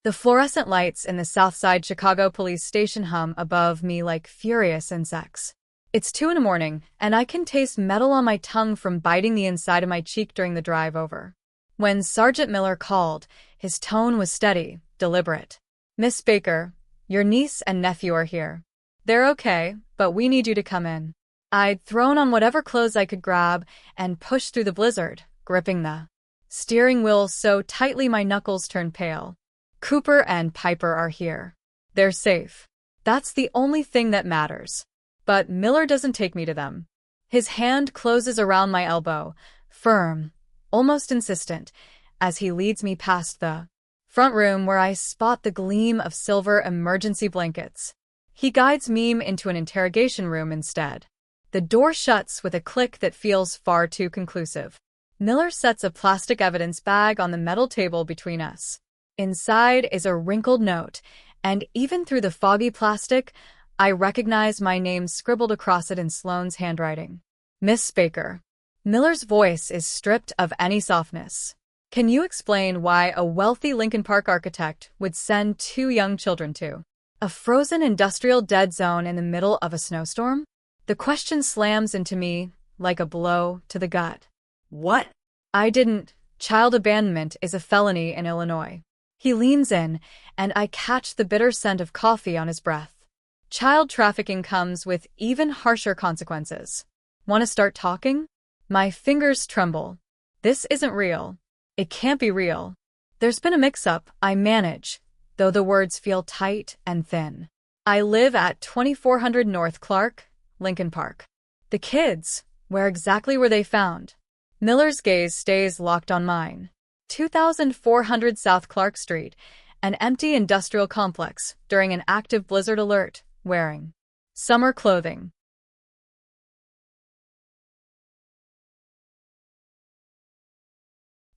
The fluorescent lights in the Southside Chicago police station hum above me like furious insects. It's 2 in the morning, and I can taste metal on my tongue from biting the inside of my cheek during the drive over. When Sergeant Miller called, his tone was steady, deliberate. "Miss Baker, your niece and nephew are here. They're okay, but we need you to come in." I'd thrown on whatever clothes I could grab and pushed through the blizzard, gripping the steering wheel so tightly my knuckles turned pale. "Cooper and Piper are here. They're safe. That's the only thing that matters." But Miller doesn't take me to them. His hand closes around my elbow, firm, almost insistent, as he leads me past the front room where I spot the gleam of silver emergency blankets. He guides me into an interrogation room instead. The door shuts with a click that feels far too conclusive. Miller sets a plastic evidence bag on the metal table between us. Inside is a wrinkled note, and even through the foggy plastic, I recognize my name scribbled across it in Sloane's handwriting. "Miss Baker." Miller's voice is stripped of any softness. "Can you explain why a wealthy Lincoln Park architect would send 2 young children to a frozen industrial dead zone in the middle of a snowstorm?" The question slams into me like a blow to the gut. "What?" "I didn't. Child abandonment is a felony in Illinois." He leans in, and I catch the bitter scent of coffee on his breath. Child trafficking comes with even harsher consequences. Want to start talking? My fingers tremble. This isn't real. It can't be real. There's been a mix-up, I manage, though the words feel tight and thin. "I live at 2400 North Clark, Lincoln Park." "The kids, where exactly were they found?" Miller's gaze stays locked on mine. 2400 South Clark Street, an empty industrial complex during an active blizzard alert, wearing summer clothing.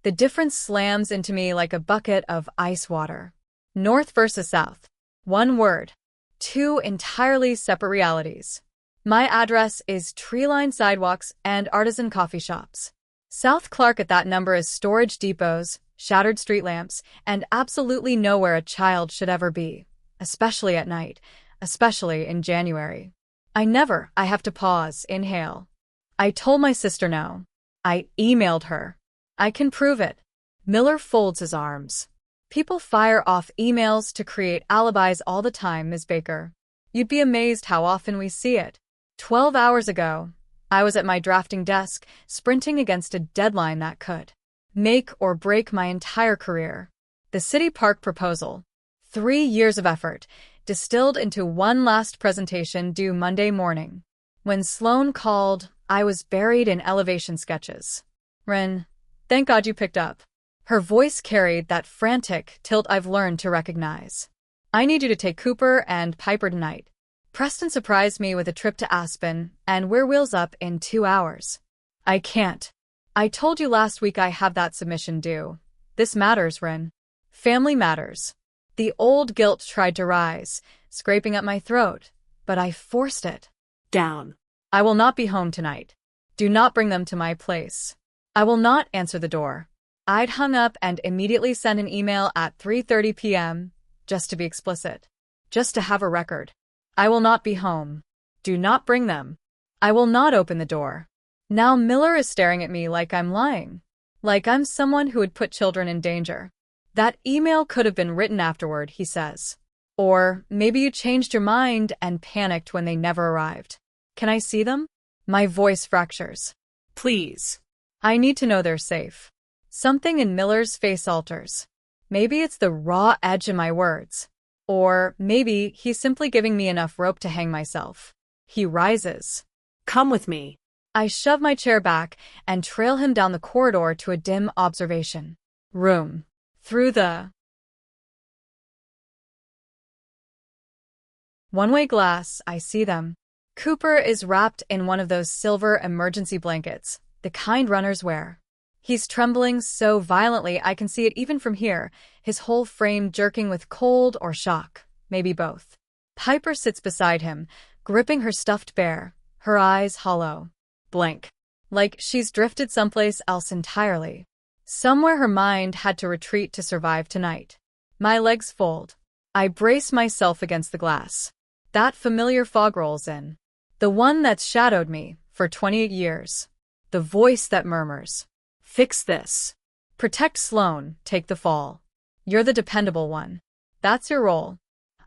The difference slams into me like a bucket of ice water. North versus South. One word. 2 entirely separate realities. My address is tree-lined sidewalks and artisan coffee shops. South Clark at that number is storage depots, shattered street lamps, and absolutely nowhere a child should ever be, especially at night, especially in January. I have to pause, inhale. I told my sister no. I emailed her. I can prove it. Miller folds his arms. "People fire off emails to create alibis all the time, Ms. Baker. You'd be amazed how often we see it. 12 hours ago, I was at my drafting desk, sprinting against a deadline that could make or break my entire career. The city park proposal. 3 years of effort, distilled into one last presentation due Monday morning. When Sloane called, I was buried in elevation sketches. "Ren, thank God you picked up." Her voice carried that frantic tilt I've learned to recognize. "I need you to take Cooper and Piper tonight. Preston surprised me with a trip to Aspen, and we're wheels up in 2 hours." "I can't. I told you last week I have that submission due. This matters, Ren. Family matters." The old guilt tried to rise, scraping at my throat, but I forced it down. "I will not be home tonight. Do not bring them to my place. I will not answer the door." I'd hung up and immediately sent an email at 3:30 p.m., just to be explicit. Just to have a record. "I will not be home. Do not bring them. I will not open the door." Now Miller is staring at me like I'm lying. Like I'm someone who would put children in danger. "That email could have been written afterward," he says. "Or maybe you changed your mind and panicked when they never arrived. Can I see them?" My voice fractures. "Please." I need to know they're safe. Something in Miller's face alters. Maybe it's the raw edge in my words. Or maybe he's simply giving me enough rope to hang myself. He rises. "Come with me." I shove my chair back and trail him down the corridor to a dim observation room. Through the one-way glass, I see them. Cooper is wrapped in one of those silver emergency blankets, the kind runners wear. He's trembling so violently I can see it even from here, his whole frame jerking with cold or shock, maybe both. Piper sits beside him, gripping her stuffed bear, her eyes hollow, blank, like she's drifted someplace else entirely. Somewhere her mind had to retreat to survive tonight. My legs fold. I brace myself against the glass. That familiar fog rolls in. The one that's shadowed me for 28 years. The voice that murmurs, "Fix this. Protect Sloan, take the fall. You're the dependable one. That's your role."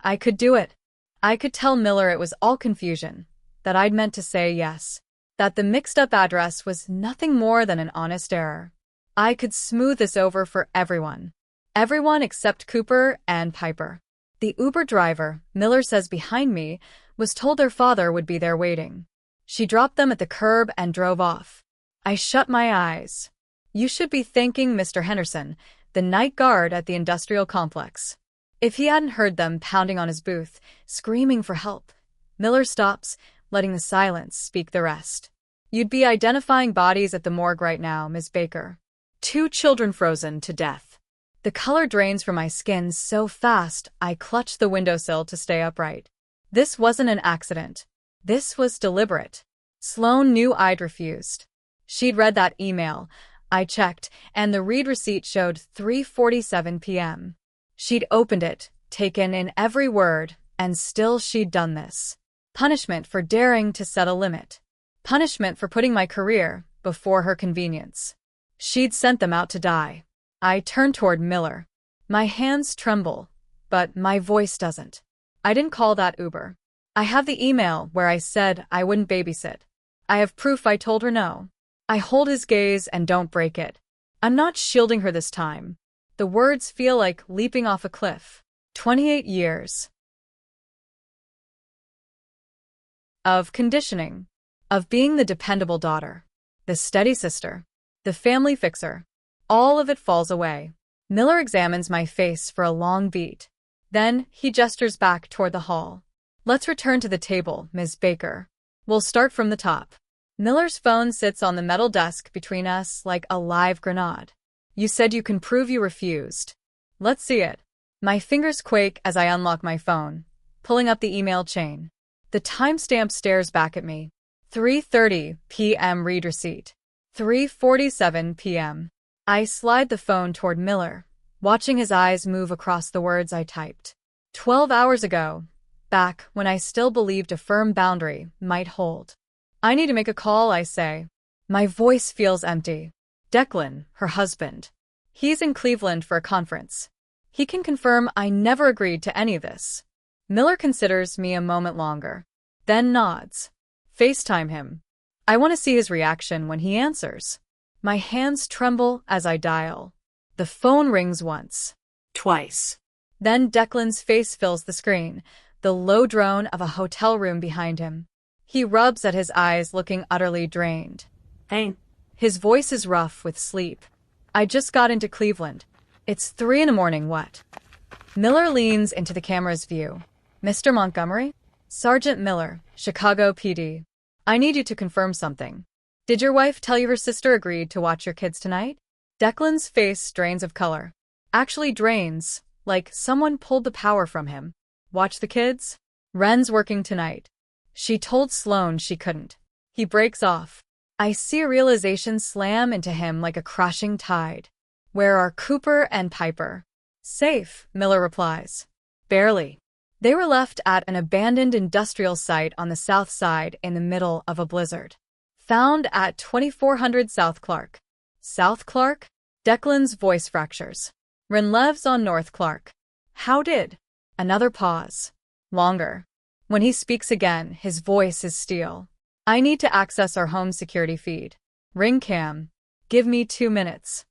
I could do it. I could tell Miller it was all confusion, that I'd meant to say yes, that the mixed-up address was nothing more than an honest error. I could smooth this over for everyone. Everyone except Cooper and Piper. The Uber driver, Miller says behind me, was told their father would be there waiting. She dropped them at the curb and drove off. I shut my eyes. You should be thanking Mr. Henderson, the night guard at the industrial complex. If he hadn't heard them pounding on his booth, screaming for help. Miller stops, letting the silence speak the rest. You'd be identifying bodies at the morgue right now, Miss Baker. 2 children frozen to death. The color drains from my skin so fast I clutch the windowsill to stay upright. This wasn't an accident. This was deliberate. Sloan knew I'd refused. She'd read that email. I checked, and the read receipt showed 3:47 p.m. She'd opened it, taken in every word, and still she'd done this. Punishment for daring to set a limit. Punishment for putting my career before her convenience. She'd sent them out to die. I turned toward Miller. My hands tremble, but my voice doesn't. I didn't call that Uber. I have the email where I said I wouldn't babysit. I have proof I told her no. I hold his gaze and don't break it. I'm not shielding her this time. The words feel like leaping off a cliff. 28 years. Of conditioning. Of being the dependable daughter. The steady sister. The family fixer. All of it falls away. Miller examines my face for a long beat. Then he gestures back toward the hall. Let's return to the table, Ms. Baker. We'll start from the top. Miller's phone sits on the metal desk between us like a live grenade. You said you can prove you refused. Let's see it. My fingers quake as I unlock my phone, pulling up the email chain. The timestamp stares back at me. 3:30 p.m. read receipt. 3:47 p.m. I slide the phone toward Miller, watching his eyes move across the words I typed. 12 hours ago, back when I still believed a firm boundary might hold. I need to make a call, I say. My voice feels empty. Declan, her husband. He's in Cleveland for a conference. He can confirm I never agreed to any of this. Miller considers me a moment longer, then nods. FaceTime him. I want to see his reaction when he answers. My hands tremble as I dial. The phone rings once. Twice. Then Declan's face fills the screen, the low drone of a hotel room behind him. He rubs at his eyes, looking utterly drained. Hey. His voice is rough with sleep. I just got into Cleveland. It's 3 a.m, what? Miller leans into the camera's view. Mr. Montgomery? Sergeant Miller, Chicago PD. I need you to confirm something. Did your wife tell you her sister agreed to watch your kids tonight? Declan's face drains of color. Actually drains, like someone pulled the power from him. Watch the kids? Wren's working tonight. She told Sloan she couldn't. He breaks off. I see a realization slam into him like a crashing tide. Where are Cooper and Piper? Safe, Miller replies. Barely. They were left at an abandoned industrial site on the south side in the middle of a blizzard. Found at 2400 South Clark. South Clark? Declan's voice fractures. Wren lives on North Clark. How did? Another pause. Longer. When he speaks again, his voice is steel. I need to access our home security feed. Ring cam. Give me 2 minutes.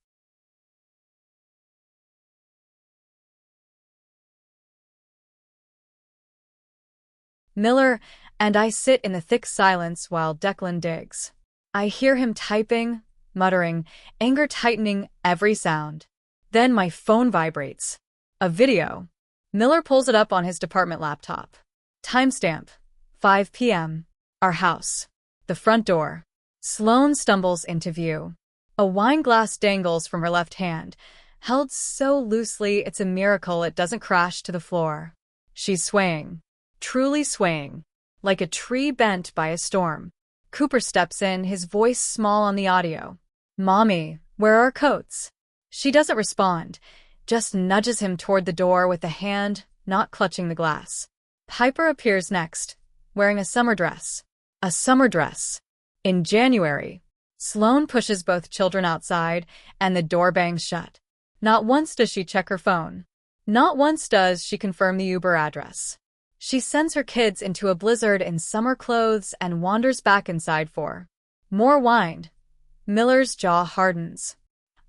Miller and I sit in the thick silence while Declan digs. I hear him typing, muttering, anger tightening every sound. Then my phone vibrates. A video. Miller pulls it up on his department laptop. Timestamp. 5 p.m. Our house. The front door. Sloan stumbles into view. A wine glass dangles from her left hand, held so loosely it's a miracle it doesn't crash to the floor. She's swaying. Truly swaying. Like a tree bent by a storm. Cooper steps in, his voice small on the audio. Mommy, where are our coats? She doesn't respond. just nudges him toward the door with a hand not clutching the glass. Piper appears next, wearing a summer dress. A summer dress. In January. Sloane pushes both children outside, and the door bangs shut. Not once does she check her phone. Not once does she confirm the Uber address. She sends her kids into a blizzard in summer clothes and wanders back inside for more wine. Miller's jaw hardens.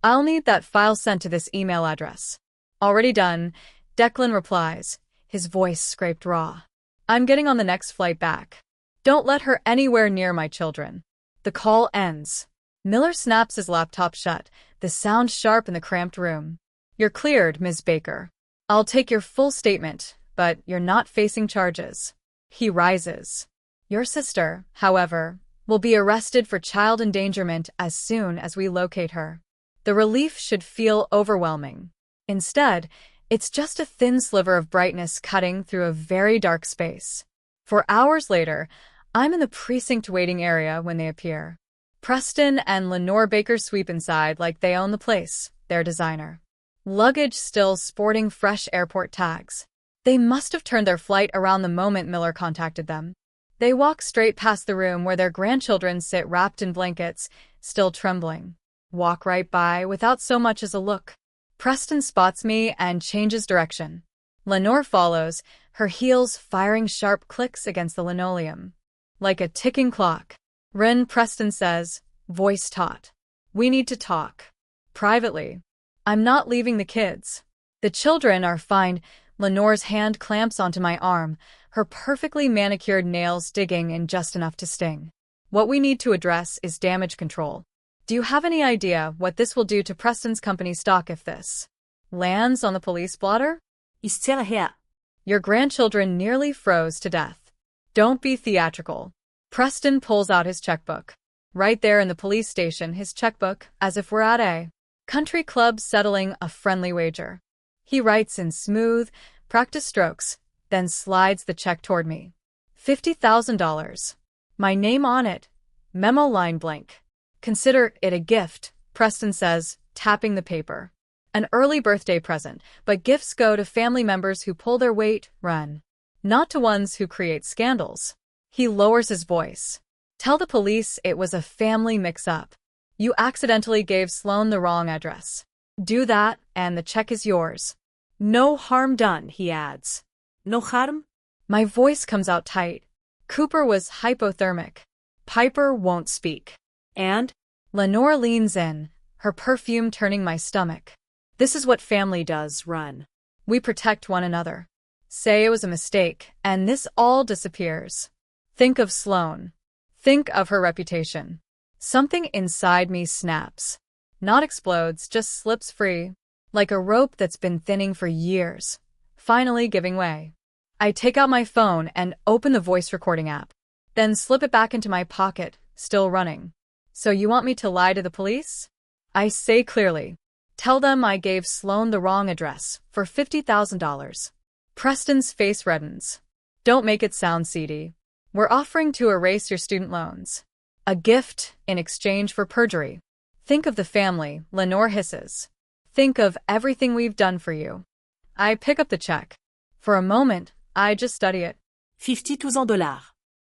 I'll need that file sent to this email address. Already done, Declan replies, his voice scraped raw. I'm getting on the next flight back. Don't let her anywhere near my children. The call ends. Miller snaps his laptop shut, the sound sharp in the cramped room. You're cleared, Ms. Baker. I'll take your full statement, but you're not facing charges. He rises. Your sister, however, will be arrested for child endangerment as soon as we locate her. The relief should feel overwhelming. Instead, it's just a thin sliver of brightness cutting through a very dark space. 4 hours later, I'm in the precinct waiting area when they appear. Preston and Lenore Baker sweep inside like they own the place, their designer. Luggage still sporting fresh airport tags. They must have turned their flight around the moment Miller contacted them. They walk straight past the room where their grandchildren sit wrapped in blankets, still trembling. Walk right by without so much as a look. Preston spots me and changes direction. Lenore follows, her heels firing sharp clicks against the linoleum. Like a ticking clock. Ren, Preston says, voice taut. We need to talk. Privately. I'm not leaving the kids. The children are fine. Lenore's hand clamps onto my arm, her perfectly manicured nails digging in just enough to sting. What we need to address is damage control. Do you have any idea what this will do to Preston's company stock if this lands on the police blotter? Istället här. Your grandchildren nearly froze to death. Don't be theatrical. Preston pulls out his checkbook. Right there in the police station, his checkbook, as if we're at a country club settling a friendly wager. He writes in smooth, practiced strokes, then slides the check toward me. $50,000. My name on it. Memo line blank. Consider it a gift, Preston says, tapping the paper. An early birthday present, but gifts go to family members who pull their weight, run. Not to ones who create scandals. He lowers his voice. Tell the police it was a family mix-up. You accidentally gave Sloane the wrong address. Do that, and the check is yours. No harm done, he adds. No harm? My voice comes out tight. Cooper was hypothermic. Piper won't speak. And? Lenore leans in, her perfume turning my stomach. This is what family does, Run. We protect one another. Say it was a mistake, and this all disappears. Think of Sloane. Think of her reputation. Something inside me snaps. Not explodes, just slips free. Like a rope that's been thinning for years. Finally giving way. I take out my phone and open the voice recording app. Then slip it back into my pocket, still running. So you want me to lie to the police? I say clearly. Tell them I gave Sloane the wrong address for $50,000. Preston's face reddens. Don't make it sound seedy. We're offering to erase your student loans. A gift in exchange for perjury. Think of the family, Lenore hisses. Think of everything we've done for you. I pick up the check. For a moment, I just study it. $52,000.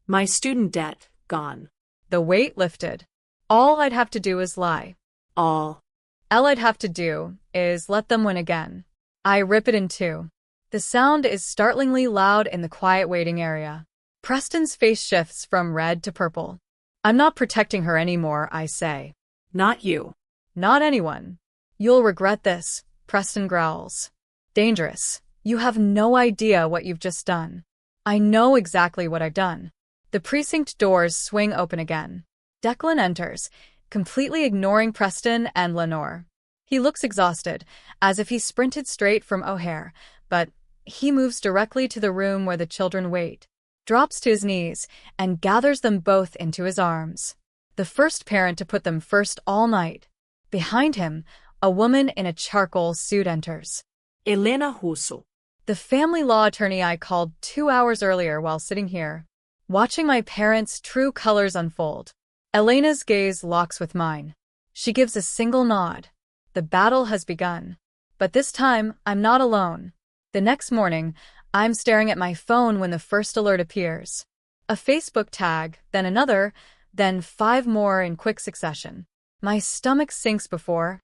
My student debt, gone. The weight lifted. All I'd have to do is lie. All I'd have to do is let them win again. I rip it in two. The sound is startlingly loud in the quiet waiting area. Preston's face shifts from red to purple. I'm not protecting her anymore, I say. Not you. Not anyone. You'll regret this, Preston growls. Dangerous. You have no idea what you've just done. I know exactly what I've done. The precinct doors swing open again. Declan enters, completely ignoring Preston and Lenore. He looks exhausted, as if he sprinted straight from O'Hare, but he moves directly to the room where the children wait, drops to his knees, and gathers them both into his arms. The first parent to put them first all night. Behind him, a woman in a charcoal suit enters. Elena Russo. The family law attorney I called 2 hours earlier while sitting here, watching my parents' true colors unfold. Elena's gaze locks with mine. She gives a single nod. The battle has begun. But this time, I'm not alone. The next morning, I'm staring at my phone when the first alert appears. A Facebook tag, then another, then 5 more in quick succession. My stomach sinks before